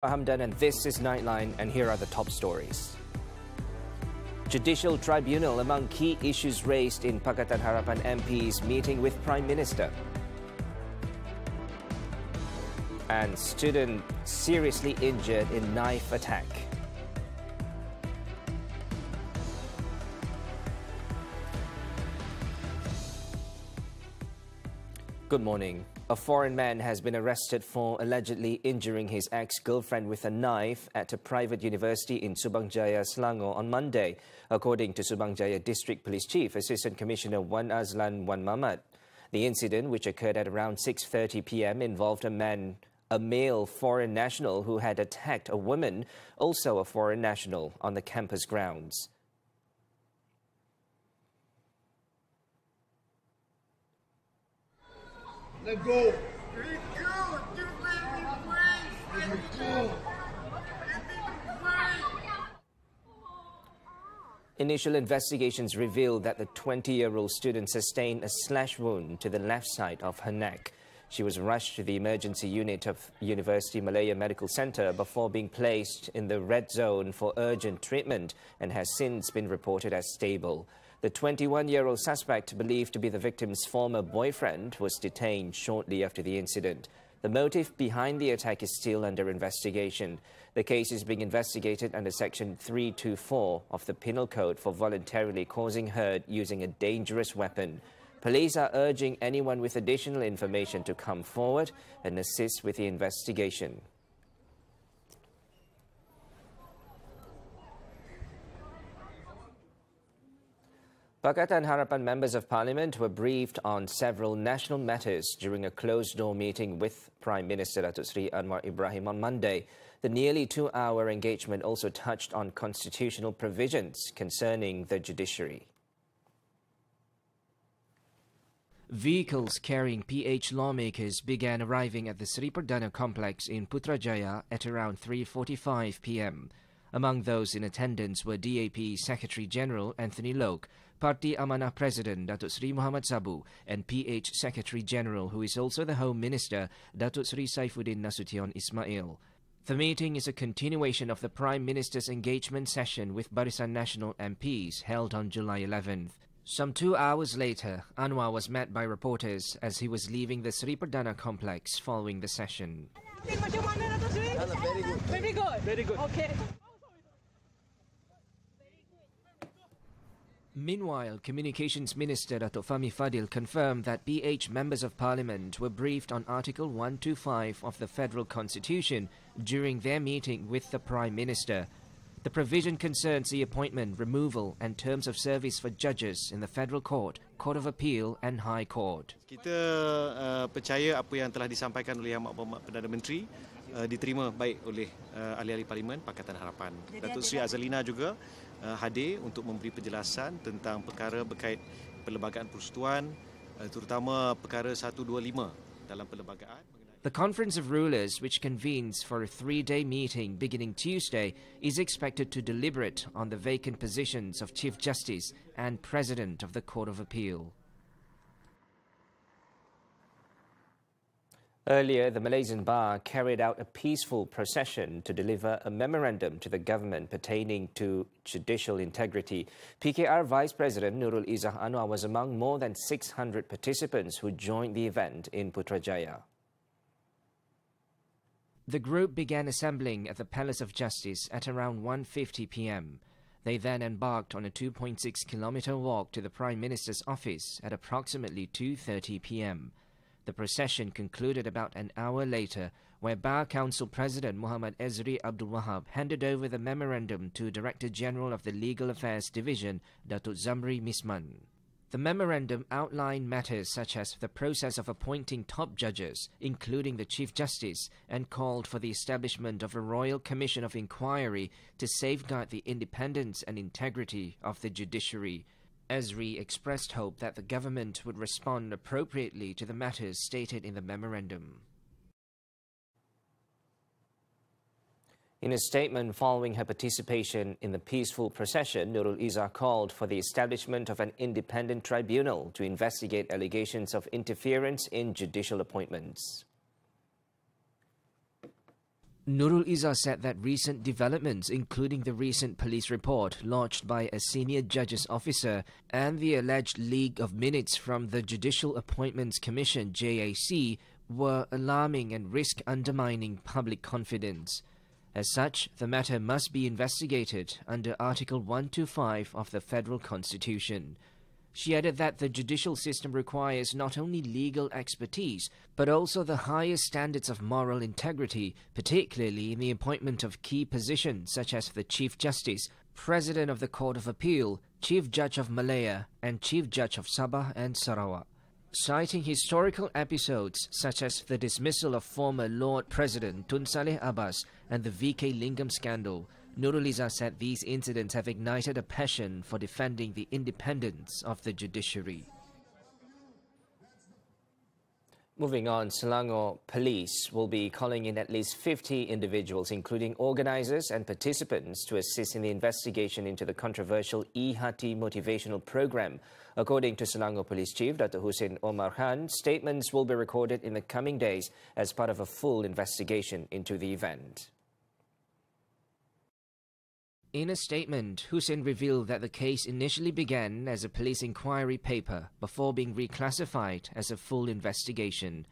Hamdan, and this is Nightline, and here are the top stories. Judicial Tribunal among key issues raised in Pakatan Harapan MPs meeting with Prime Minister. And student seriously injured in knife attack. Good morning. A foreign man has been arrested for allegedly injuring his ex-girlfriend with a knife at a private university in Subang Jaya, Selangor on Monday, according to Subang Jaya District Police Chief Assistant Commissioner Wan Azlan Wan Muhammed. The incident, which occurred at around 6:30 p.m., involved a male foreign national who had attacked a woman, also a foreign national, on the campus grounds. Let's go. Let me go. You let me break. Let me go. Let me break. Initial investigations revealed that the 20-year-old student sustained a slash wound to the left side of her neck. She was rushed to the emergency unit of University Malaya Medical Center before being placed in the red zone for urgent treatment and has since been reported as stable. The 21-year-old suspect, believed to be the victim's former boyfriend, was detained shortly after the incident. The motive behind the attack is still under investigation. The case is being investigated under Section 324 of the Penal Code for voluntarily causing hurt using a dangerous weapon. Police are urging anyone with additional information to come forward and assist with the investigation. Pakatan Harapan members of Parliament were briefed on several national matters during a closed-door meeting with Prime Minister Datuk Seri Anwar Ibrahim on Monday. The nearly two-hour engagement also touched on constitutional provisions concerning the judiciary. Vehicles carrying PH lawmakers began arriving at the Sri Perdana complex in Putrajaya at around 3:45 p.m. Among those in attendance were DAP Secretary-General Anthony Loke, Parti Amanah President Datuk Seri Muhammad Sabu, and PH Secretary-General, who is also the Home Minister, Datuk Seri Saifuddin Nasution Ismail. The meeting is a continuation of the Prime Minister's engagement session with Barisan Nasional MPs held on July 11th. Some 2 hours later, Anwar was met by reporters as he was leaving the Sri Perdana complex following the session. Very good. Very good. Very good. Okay. Meanwhile, Communications Minister Datuk Fahmi Fadil confirmed that PH members of Parliament were briefed on Article 125 of the Federal Constitution during their meeting with the Prime Minister. The provision concerns the appointment, removal and terms of service for judges in the Federal Court, Court of Appeal and High Court. Kita percaya apa yang telah disampaikan oleh Ahmad Perdana Menteri diterima baik oleh ahli-ahli Parlimen Pakatan Harapan. Datuk Seri Azalina juga hadir untuk memberi penjelasan tentang perkara berkait Perlembagaan Persekutuan, terutama perkara 125 dalam perlembagaan. The Conference of Rulers, which convenes for a 3-day meeting beginning Tuesday, is expected to deliberate on the vacant positions of Chief Justice and President of the Court of Appeal. Earlier, the Malaysian Bar carried out a peaceful procession to deliver a memorandum to the government pertaining to judicial integrity. PKR Vice President Nurul Izzah Anwar was among more than 600 participants who joined the event in Putrajaya. The group began assembling at the Palace of Justice at around 1:50 p.m. They then embarked on a 2.6-kilometer walk to the Prime Minister's office at approximately 2:30 p.m. The procession concluded about an hour later, where Bar Council President Muhammad Ezri Abdul Wahab handed over the memorandum to Director General of the Legal Affairs Division, Datuk Zamri Misman. The memorandum outlined matters such as the process of appointing top judges, including the Chief Justice, and called for the establishment of a Royal Commission of Inquiry to safeguard the independence and integrity of the judiciary. Ezri expressed hope that the government would respond appropriately to the matters stated in the memorandum. In a statement following her participation in the peaceful procession, Nurul Izzah called for the establishment of an independent tribunal to investigate allegations of interference in judicial appointments. Nurul Izzah said that recent developments, including the recent police report lodged by a senior judge's officer and the alleged leak of minutes from the Judicial Appointments Commission (JAC), were alarming and risk undermining public confidence. As such, the matter must be investigated under Article 125 of the Federal Constitution. She added that the judicial system requires not only legal expertise, but also the highest standards of moral integrity, particularly in the appointment of key positions such as the Chief Justice, President of the Court of Appeal, Chief Judge of Malaya, and Chief Judge of Sabah and Sarawak. Citing historical episodes such as the dismissal of former Lord President Tun Saleh Abbas and the VK Lingam scandal, Nurul Izzah said these incidents have ignited a passion for defending the independence of the judiciary. Moving on, Selangor Police will be calling in at least 50 individuals, including organisers and participants, to assist in the investigation into the controversial E-Hati motivational program. According to Selangor Police Chief Dr. Hussein Omar Khan, statements will be recorded in the coming days as part of a full investigation into the event. In a statement, Hussein revealed that the case initially began as a police inquiry paper before being reclassified as a full investigation.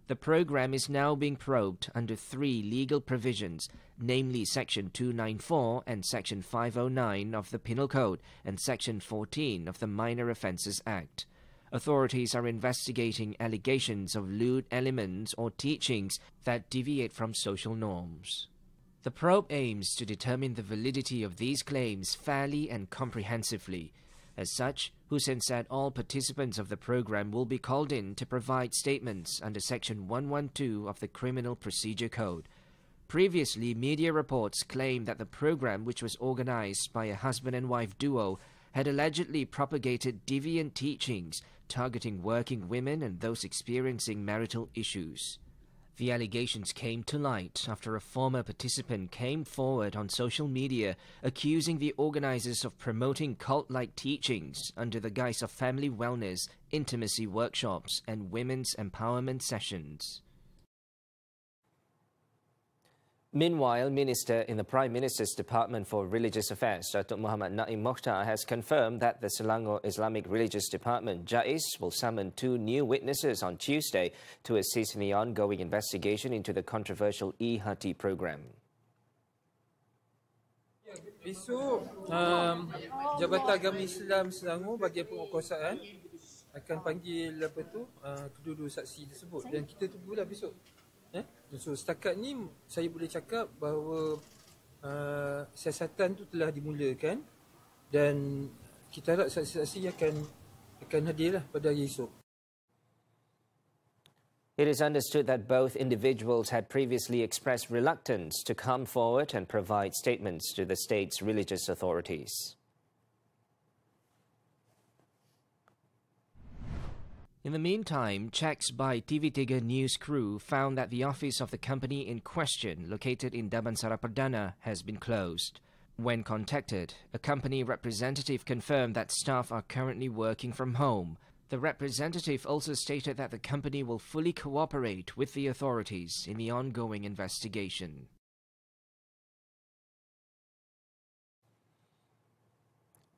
The program is now being probed under 3 legal provisions, namely Section 294 and Section 509 of the Penal Code and Section 14 of the Minor Offences Act. Authorities are investigating allegations of lewd elements or teachings that deviate from social norms. The probe aims to determine the validity of these claims fairly and comprehensively. As such, Hussein said all participants of the program will be called in to provide statements under Section 112 of the Criminal Procedure Code. Previously, media reports claimed that the program, which was organized by a husband and wife duo, had allegedly propagated deviant teachings targeting working women and those experiencing marital issues. The allegations came to light after a former participant came forward on social media accusing the organizers of promoting cult-like teachings under the guise of family wellness, intimacy workshops, and women's empowerment sessions. Meanwhile, Minister in the Prime Minister's Department for Religious Affairs, Dr. Muhammad Naim Mokhtar, has confirmed that the Selangor Islamic Religious Department, JAIS, will summon 2 new witnesses on Tuesday to assist in the ongoing investigation into the controversial E-Hati program. Besok, Jabatan Agama Islam Selangor bahagian penguasaan akan panggil kedua-dua saksi tersebut dan kita tunggulah besok. So setakat ni saya boleh cakap bahawa siasatan tu telah dimulakan dan kita harap saksi-saksi akan hadirlah pada hari esok. It is understood that both individuals had previously expressed reluctance to come forward and provide statements to the state's religious authorities. In the meantime, checks by TV3 News crew found that the office of the company in question, located in Damansara Perdana, has been closed. When contacted, a company representative confirmed that staff are currently working from home. The representative also stated that the company will fully cooperate with the authorities in the ongoing investigation.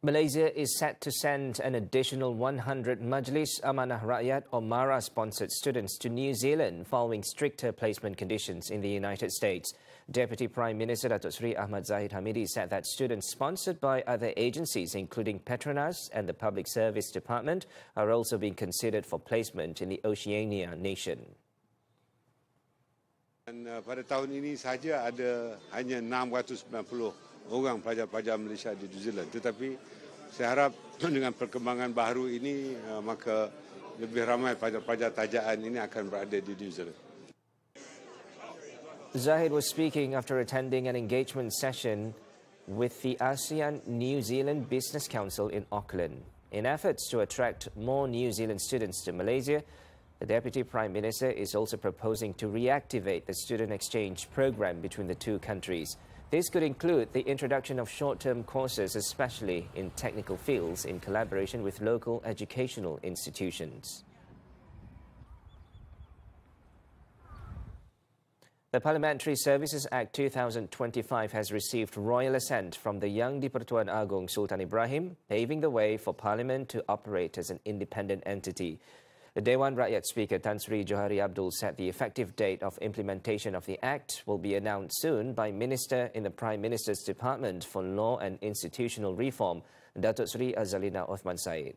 Malaysia is set to send an additional 100 Majlis Amanah Rakyat or MARA-sponsored students to New Zealand following stricter placement conditions in the United States. Deputy Prime Minister Datuk Seri Ahmad Zahid Hamidi said that students sponsored by other agencies, including Petronas and the Public Service Department, are also being considered for placement in the Oceania nation. Dan pada tahun ini saja ada hanya 690 orang pelajar-pelajar Malaysia di New Zealand. Tetapi saya harap dengan perkembangan baru ini maka lebih ramai pelajar-pelajar tajaan ini akan berada di New Zealand. Zahid was speaking after attending an engagement session with the ASEAN New Zealand Business Council in Auckland. In efforts to attract more New Zealand students to Malaysia, the Deputy Prime Minister is also proposing to reactivate the student exchange program between the two countries. This could include the introduction of short-term courses, especially in technical fields, in collaboration with local educational institutions. The Parliamentary Services Act 2025 has received royal assent from the Yang di-Pertuan Agong Sultan Ibrahim, paving the way for Parliament to operate as an independent entity. The Dewan Rakyat Speaker Tan Sri Johari Abdul said the effective date of implementation of the Act will be announced soon by Minister in the Prime Minister's Department for Law and Institutional Reform, Datuk Sri Azalina Othman Said.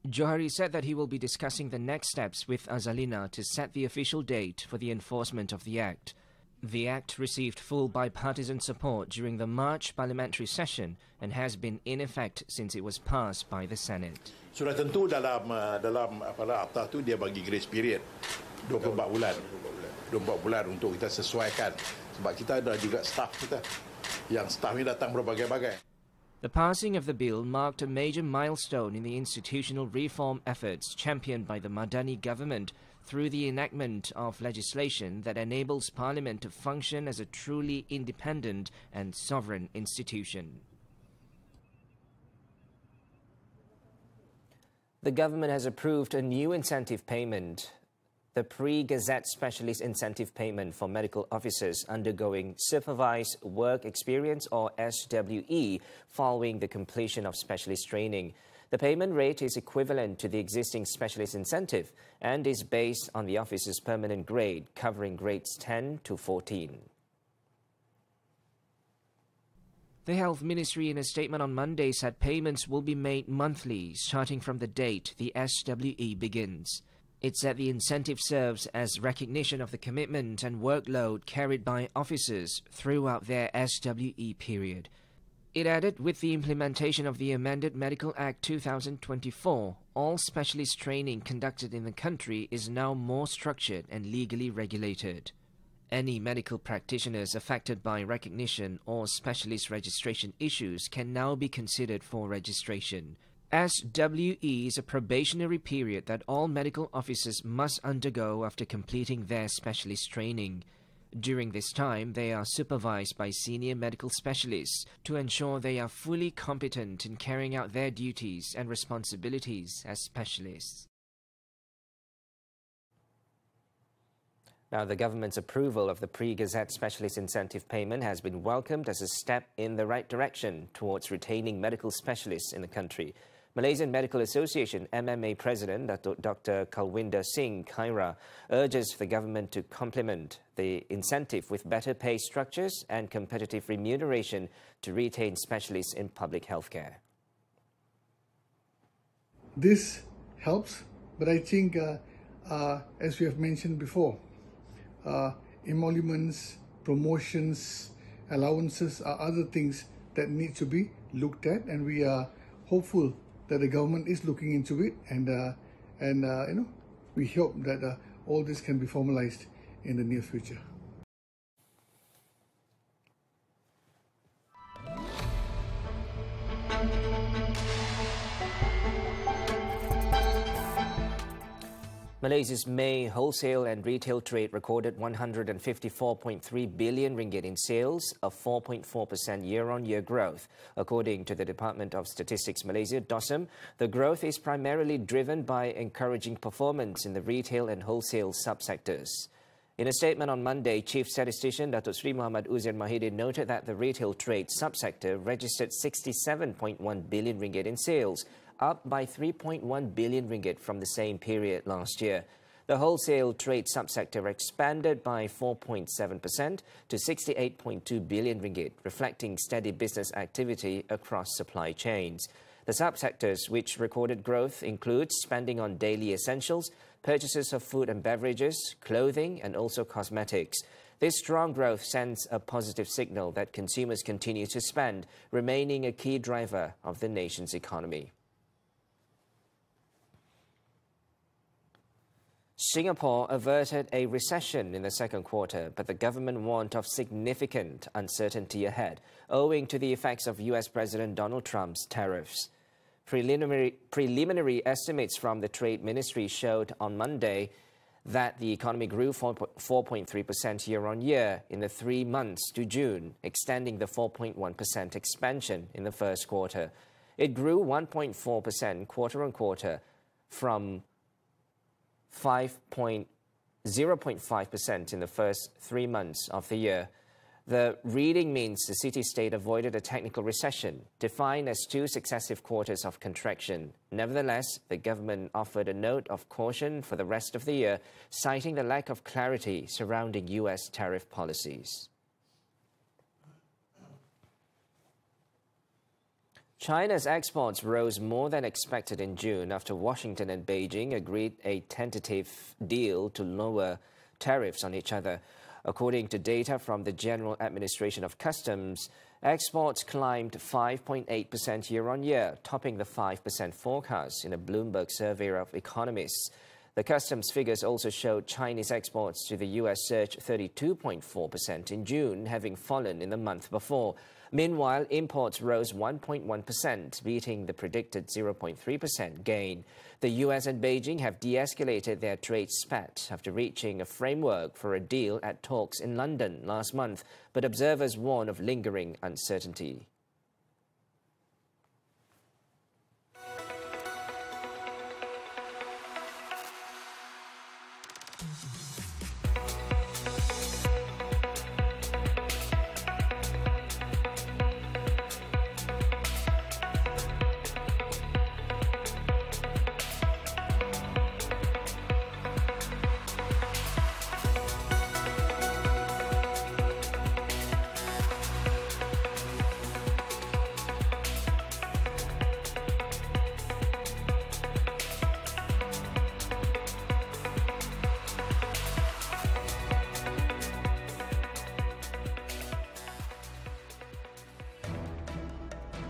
Johari said that he will be discussing the next steps with Azalina to set the official date for the enforcement of the Act. The Act received full bipartisan support during the March parliamentary session and has been in effect since it was passed by the Senate. Sudah tentu dalam akta tu dia bagi grace period 24 bulan. 24 bulan untuk kita sesuaikan sebab kita ada juga staff kita yang staff ni datang berbagai-bagai. The passing of the bill marked a major milestone in the institutional reform efforts championed by the Madani government through the enactment of legislation that enables Parliament to function as a truly independent and sovereign institution. The government has approved a new incentive payment, the Pre-Gazette Specialist Incentive Payment for medical officers undergoing Supervised Work Experience or SWE following the completion of specialist training. The payment rate is equivalent to the existing specialist incentive and is based on the officer's permanent grade, covering grades 10 to 14. The Health Ministry in a statement on Monday said payments will be made monthly starting from the date the SWE begins. It said the incentive serves as recognition of the commitment and workload carried by officers throughout their SWE period. It added, with the implementation of the amended Medical Act 2024, all specialist training conducted in the country is now more structured and legally regulated. Any medical practitioners affected by recognition or specialist registration issues can now be considered for registration. SWE is a probationary period that all medical officers must undergo after completing their specialist training. During this time, they are supervised by senior medical specialists to ensure they are fully competent in carrying out their duties and responsibilities as specialists. Now, the government's approval of the Pre-Gazette Specialist Incentive Payment has been welcomed as a step in the right direction towards retaining medical specialists in the country. Malaysian Medical Association MMA President Dr. Kalwinder Singh Khaira urges the government to complement the incentive with better pay structures and competitive remuneration to retain specialists in public healthcare. This helps, but I think, as we have mentioned before, emoluments, promotions, allowances are other things that need to be looked at, and we are hopeful that the government is looking into it, and we hope that all this can be formalized in the near future. Malaysia's May wholesale and retail trade recorded 154.3 billion ringgit in sales, a 4.4% year-on-year growth. According to the Department of Statistics Malaysia, DOSM, the growth is primarily driven by encouraging performance in the retail and wholesale subsectors. In a statement on Monday, Chief Statistician Datuk Sri Muhammad Uzzian Mahidin noted that the retail trade subsector registered 67.1 billion ringgit in sales, up by 3.1 billion ringgit from the same period last year. The wholesale trade subsector expanded by 4.7% to 68.2 billion ringgit, reflecting steady business activity across supply chains. The subsectors which recorded growth include spending on daily essentials, purchases of food and beverages, clothing, and also cosmetics. This strong growth sends a positive signal that consumers continue to spend, remaining a key driver of the nation's economy. Singapore averted a recession in the second quarter, but the government warned of significant uncertainty ahead, owing to the effects of US President Donald Trump's tariffs. Preliminary estimates from the Trade Ministry showed on Monday that the economy grew 4.3% year-on-year in the 3 months to June, extending the 4.1% expansion in the first quarter. It grew 1.4% quarter-on-quarter from 5.0 0.5% in the first 3 months of the year. The reading means the city-state avoided a technical recession, defined as 2 successive quarters of contraction. Nevertheless, the government offered a note of caution for the rest of the year, citing the lack of clarity surrounding US tariff policies. China's exports rose more than expected in June after Washington and Beijing agreed a tentative deal to lower tariffs on each other. According to data from the General Administration of Customs, exports climbed 5.8% year-on-year, topping the 5% forecast in a Bloomberg survey of economists. The customs figures also showed Chinese exports to the US surged 32.4% in June, having fallen in the month before. Meanwhile, imports rose 1.1%, beating the predicted 0.3% gain. The US and Beijing have de-escalated their trade spat after reaching a framework for a deal at talks in London last month, but observers warn of lingering uncertainty.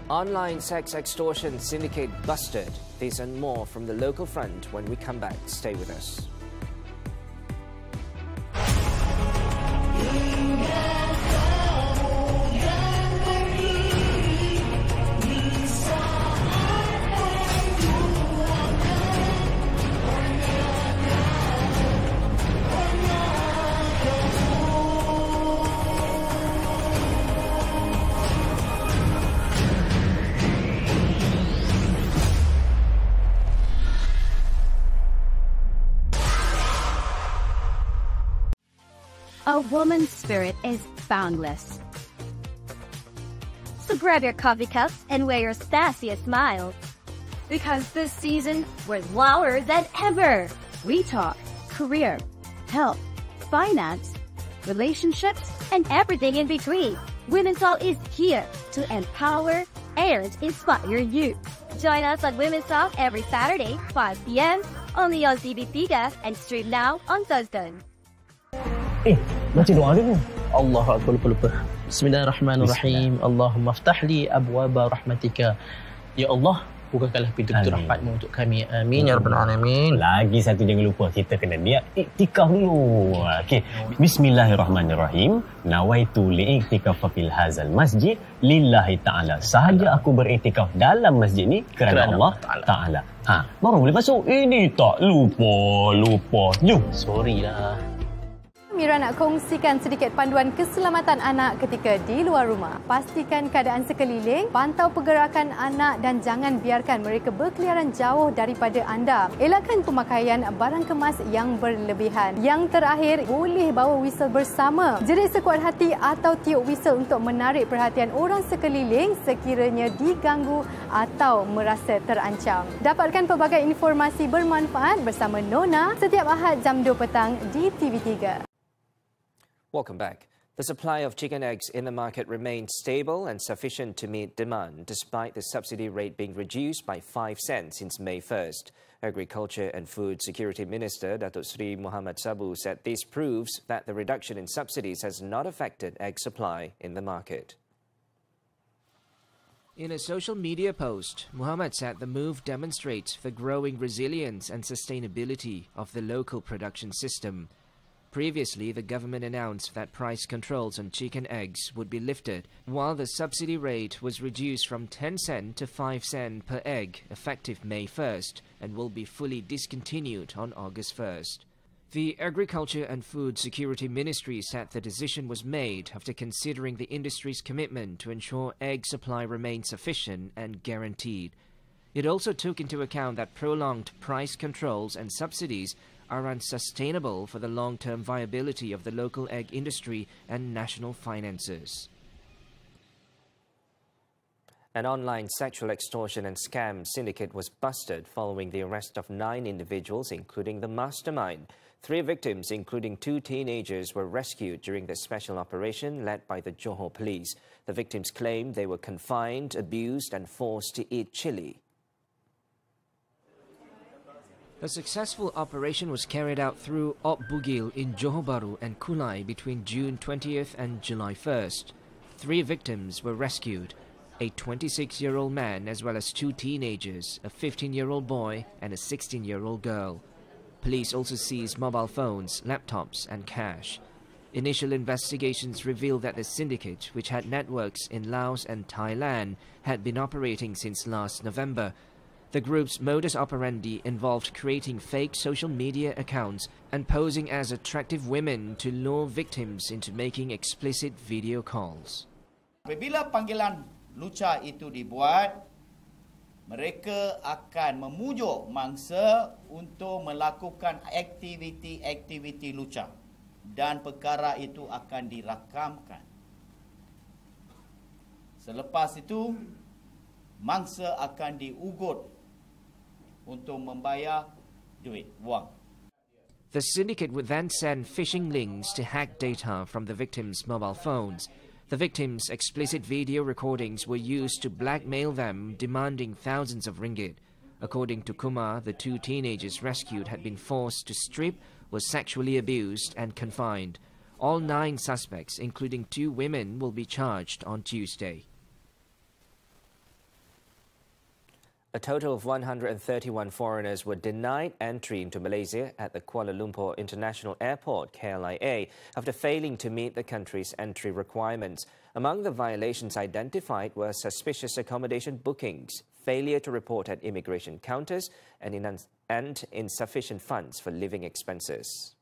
Online sex extortion syndicate busted. This and more from the local front when we come back. Stay with us. A woman's spirit is boundless. So grab your coffee cups and wear your sassiest smile. Because this season, we're louder than ever. We talk career, health, finance, relationships, and everything in between. Women's Talk is here to empower and inspire you. Join us on Women's Talk every Saturday, 5 p.m. only on CB3 and stream now on Thursday. Baca doa dulu. Allah Akbar, lupa. Bismillahirrahmanirrahim. Allahumma aftah li abwaba rahmatika. Ya Allah, bukakanlah pintu-pintu rahmatmu untuk kami. Amin ya rabbal alamin. Lagi satu jangan lupa, kita kena niat iktikaf dulu. Okey. Bismillahirrahmanirrahim. Nawaitu li'iktikaf fil hazal masjid lillahi ta'ala. Sahaja aku beriktikaf dalam masjid ni kerana Allah Ta'ala. Baru boleh masuk. Ini tak lupa. Jom. Sorry lah. Mira nak kongsikan sedikit panduan keselamatan anak ketika di luar rumah. Pastikan keadaan sekeliling, pantau pergerakan anak dan jangan biarkan mereka berkeliaran jauh daripada anda. Elakkan pemakaian barang kemas yang berlebihan. Yang terakhir, boleh bawa whistle bersama. Jerit sekuat hati atau tiup whistle untuk menarik perhatian orang sekeliling sekiranya diganggu atau merasa terancam. Dapatkan pelbagai informasi bermanfaat bersama Nona setiap Ahad jam 2 petang di TV3. Welcome back. The supply of chicken eggs in the market remains stable and sufficient to meet demand, despite the subsidy rate being reduced by 5 cents since May 1st. Agriculture and Food Security Minister Datuk Seri Muhammad Sabu said this proves that the reduction in subsidies has not affected egg supply in the market. In a social media post, Muhammad said the move demonstrates the growing resilience and sustainability of the local production system. Previously, the government announced that price controls on chicken eggs would be lifted, while the subsidy rate was reduced from 10 cent to 5 cent per egg effective May 1st and will be fully discontinued on August 1st. The Agriculture and Food Security Ministry said the decision was made after considering the industry's commitment to ensure egg supply remains sufficient and guaranteed. It also took into account that prolonged price controls and subsidies are unsustainable for the long-term viability of the local egg industry and national finances. An online sexual extortion and scam syndicate was busted following the arrest of 9 individuals, including the mastermind. 3 victims, including 2 teenagers, were rescued during the special operation led by the Johor police. The victims claimed they were confined, abused and forced to eat chili. The successful operation was carried out through Op Bugil in Johor Bahru and Kulai between June 20th and July 1st. 3 victims were rescued: a 26-year-old man as well as 2 teenagers, a 15-year-old boy and a 16-year-old girl. Police also seized mobile phones, laptops and cash. Initial investigations revealed that the syndicate, which had networks in Laos and Thailand, had been operating since last November. The group's modus operandi involved creating fake social media accounts and posing as attractive women to lure victims into making explicit video calls. Apabila panggilan lucah itu dibuat, mereka akan memujuk mangsa untuk melakukan aktiviti-aktiviti lucah dan perkara itu akan dirakamkan. Selepas itu, mangsa akan diugut untuk membayar duit, wang. The syndicate would then send phishing links to hack data from the victims' mobile phones. The victims' explicit video recordings were used to blackmail them, demanding thousands of ringgit. According to Kumar, the 2 teenagers rescued had been forced to strip, were sexually abused and confined. All 9 suspects, including 2 women, will be charged on Tuesday. A total of 131 foreigners were denied entry into Malaysia at the Kuala Lumpur International Airport, KLIA, after failing to meet the country's entry requirements. Among the violations identified were suspicious accommodation bookings, failure to report at immigration counters, and insufficient funds for living expenses.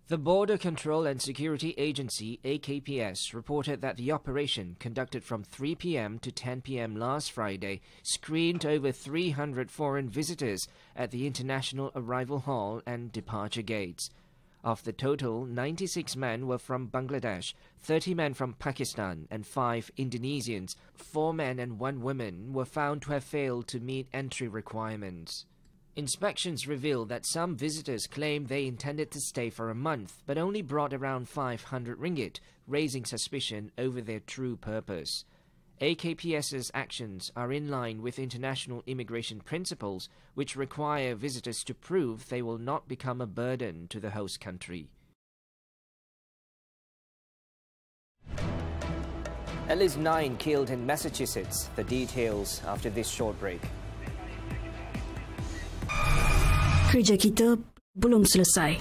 The Border Control and Security Agency, AKPS, reported that the operation, conducted from 3 p.m. to 10 p.m. last Friday, screened over 300 foreign visitors at the International Arrival Hall and departure gates. Of the total, 96 men were from Bangladesh, 30 men from Pakistan and 5 Indonesians. 4 men and 1 woman were found to have failed to meet entry requirements. Inspections revealed that some visitors claimed they intended to stay for a month, but only brought around 500 ringgit, raising suspicion over their true purpose. AKPS's actions are in line with international immigration principles, which require visitors to prove they will not become a burden to the host country. At least 9 killed in Massachusetts. The details after this short break. Kerja kita belum selesai.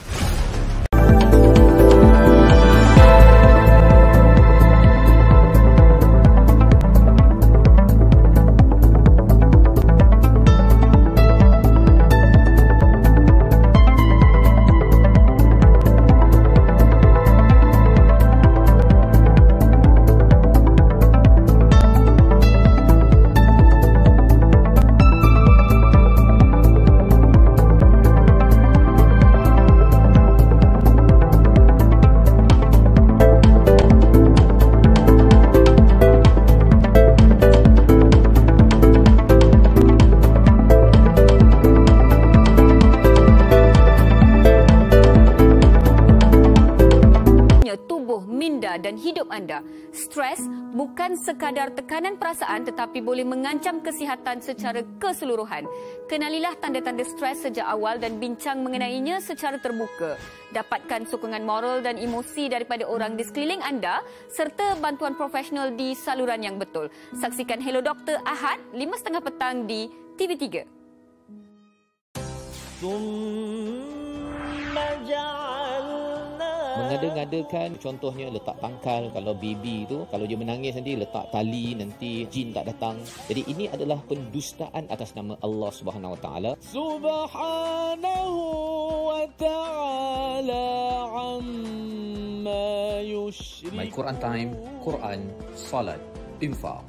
Dan hidup anda. Stres bukan sekadar tekanan perasaan tetapi boleh mengancam kesihatan secara keseluruhan. Kenalilah tanda-tanda stres sejak awal dan bincang mengenainya secara terbuka. Dapatkan sokongan moral dan emosi daripada orang di sekeliling anda serta bantuan profesional di saluran yang betul. Saksikan Hello Doktor Ahad 5.30 petang di TV3. Mengada-ngadakan, contohnya letak tangkal. Kalau baby tu, kalau dia menangis nanti letak tali, nanti jin tak datang. Jadi ini adalah pendustaan atas nama Allah Subhanahu Wa Taala. Subhanahu Wa Taala amma yushrikun. My Quran Time, Quran, Salat, Infaq.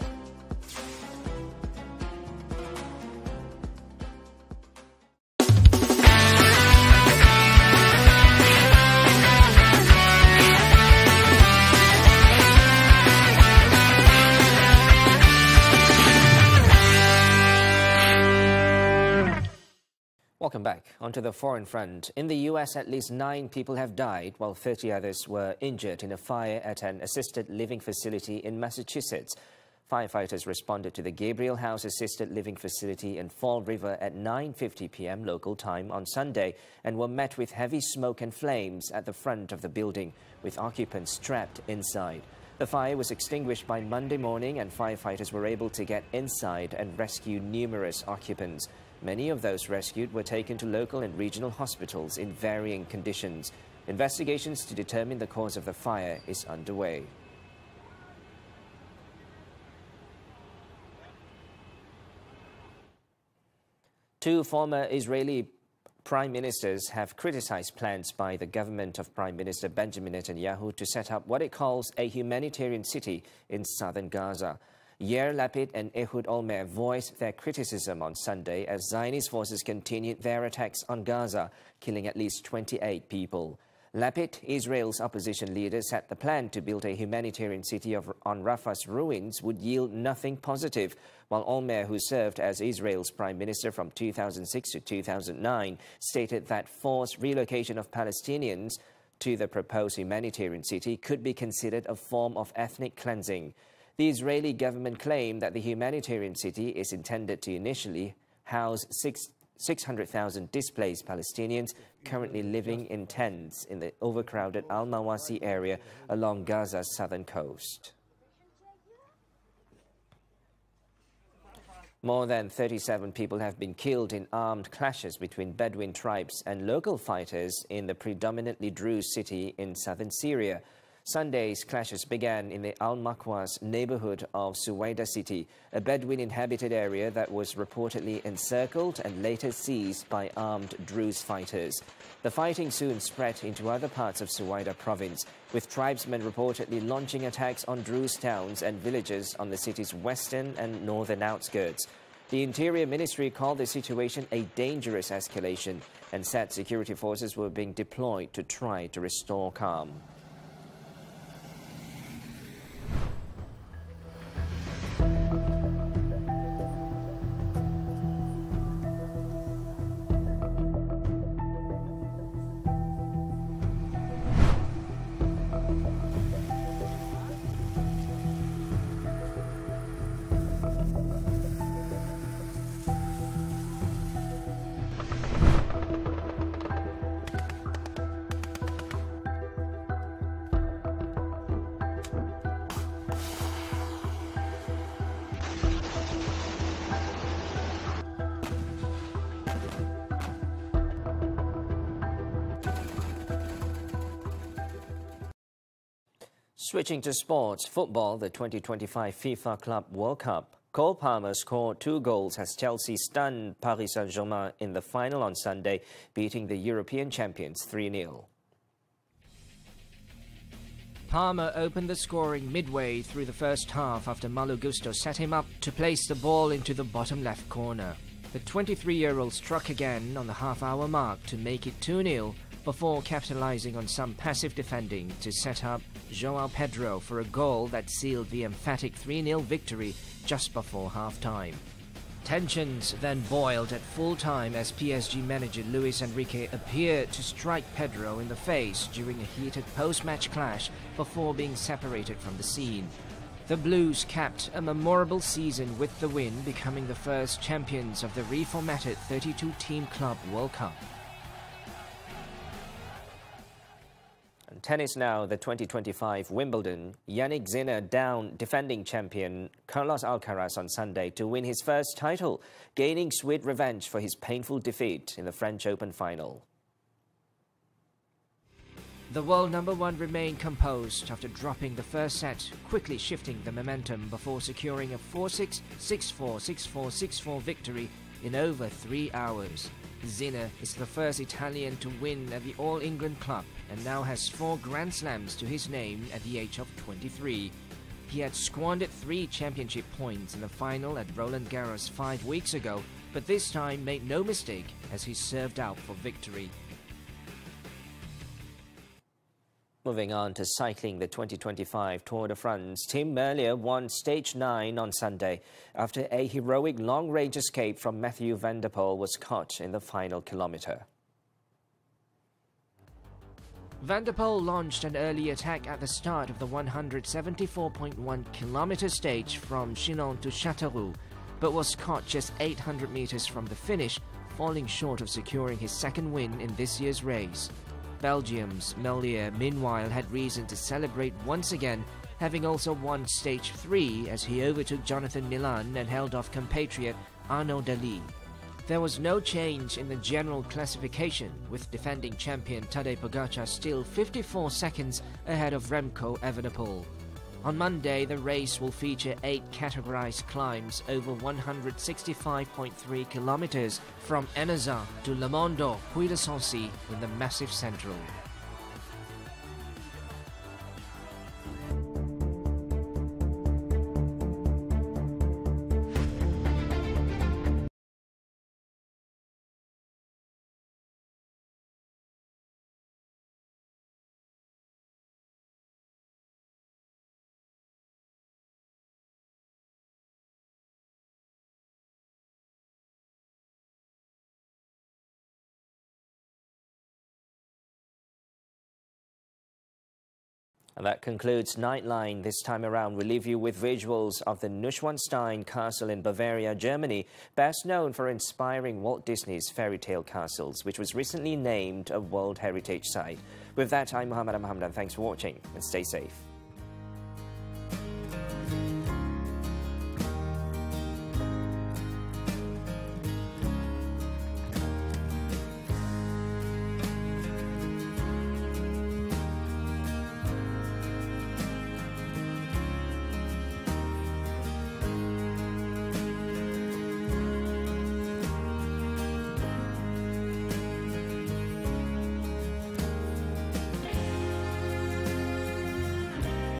Welcome back. Onto the foreign front. In the US, at least 9 people have died, while 30 others were injured in a fire at an assisted living facility in Massachusetts. Firefighters responded to the Gabriel House Assisted Living Facility in Fall River at 9:50 p.m. local time on Sunday and were met with heavy smoke and flames at the front of the building, with occupants trapped inside. The fire was extinguished by Monday morning and firefighters were able to get inside and rescue numerous occupants. Many of those rescued were taken to local and regional hospitals in varying conditions. Investigations to determine the cause of the fire is underway. Two former Israeli prime ministers have criticized plans by the government of Prime Minister Benjamin Netanyahu to set up what it calls a humanitarian city in southern Gaza. Yair Lapid and Ehud Olmert voiced their criticism on Sunday as Zionist forces continued their attacks on Gaza, killing at least 28 people. Lapid, Israel's opposition leader, said the plan to build a humanitarian city on Rafah's ruins would yield nothing positive, while Olmert, who served as Israel's prime minister from 2006 to 2009, stated that forced relocation of Palestinians to the proposed humanitarian city could be considered a form of ethnic cleansing. The Israeli government claimed that the humanitarian city is intended to initially house 600,000 displaced Palestinians currently living in tents in the overcrowded Al-Mawasi area along Gaza's southern coast. More than 37 people have been killed in armed clashes between Bedouin tribes and local fighters in the predominantly Druze city in southern Syria. Sunday's clashes began in the Al-Makwas neighborhood of Suwaida city, a Bedouin inhabited area that was reportedly encircled and later seized by armed Druze fighters. The fighting soon spread into other parts of Suwaida province, with tribesmen reportedly launching attacks on Druze towns and villages on the city's western and northern outskirts. The Interior Ministry called the situation a dangerous escalation and said security forces were being deployed to try to restore calm. Switching to sports, football, the 2025 FIFA Club World Cup. Cole Palmer scored 2 goals as Chelsea stunned Paris Saint-Germain in the final on Sunday, beating the European champions 3-0. Palmer opened the scoring midway through the first half after Malo Gusto set him up to place the ball into the bottom left corner. The 23-year-old struck again on the half-hour mark to make it 2-0 before capitalizing on some passive defending to set up João Pedro for a goal that sealed the emphatic 3-0 victory just before half-time. Tensions then boiled at full-time as PSG manager Luis Enrique appeared to strike Pedro in the face during a heated post-match clash before being separated from the scene. The Blues capped a memorable season with the win, becoming the first champions of the reformatted 32-team Club World Cup. Tennis now, the 2025 Wimbledon. Yannick Sinner downed defending champion Carlos Alcaraz on Sunday to win his first title, gaining sweet revenge for his painful defeat in the French Open final. The world #1 remained composed after dropping the first set, quickly shifting the momentum before securing a 4-6, 6-4, 6-4, 6-4 victory in over 3 hours. Sinner is the first Italian to win at the All England Club and now has 4 Grand Slams to his name at the age of 23. He had squandered 3 championship points in the final at Roland Garros 5 weeks ago, but this time made no mistake as he served out for victory. Moving on to cycling, the 2025 Tour de France, Tim Merlier won Stage 9 on Sunday after a heroic long-range escape from Mathieu van der Poel was caught in the final kilometre. Van der Poel launched an early attack at the start of the 174.1-kilometre stage from Chinon to Châteauroux, but was caught just 800 metres from the finish, falling short of securing his second win in this year's race. Belgium's Merlier, meanwhile, had reason to celebrate once again, having also won Stage 3 as he overtook Jonathan Milan and held off compatriot Arnaud Daly. There was no change in the general classification, with defending champion Tadej Pogacar still 54 seconds ahead of Remco Evenepoel. On Monday, the race will feature 8 categorized climbs over 165.3 kilometers from Eneza to Le Mondo, Puy-de-Sancy in the Massif Central. And that concludes Nightline. This time around, we'll leave you with visuals of the Neuschwanstein Castle in Bavaria, Germany, best known for inspiring Walt Disney's fairy tale castles, which was recently named a World Heritage Site. With that, I'm Muhammed and Hamdan. Thanks for watching and stay safe.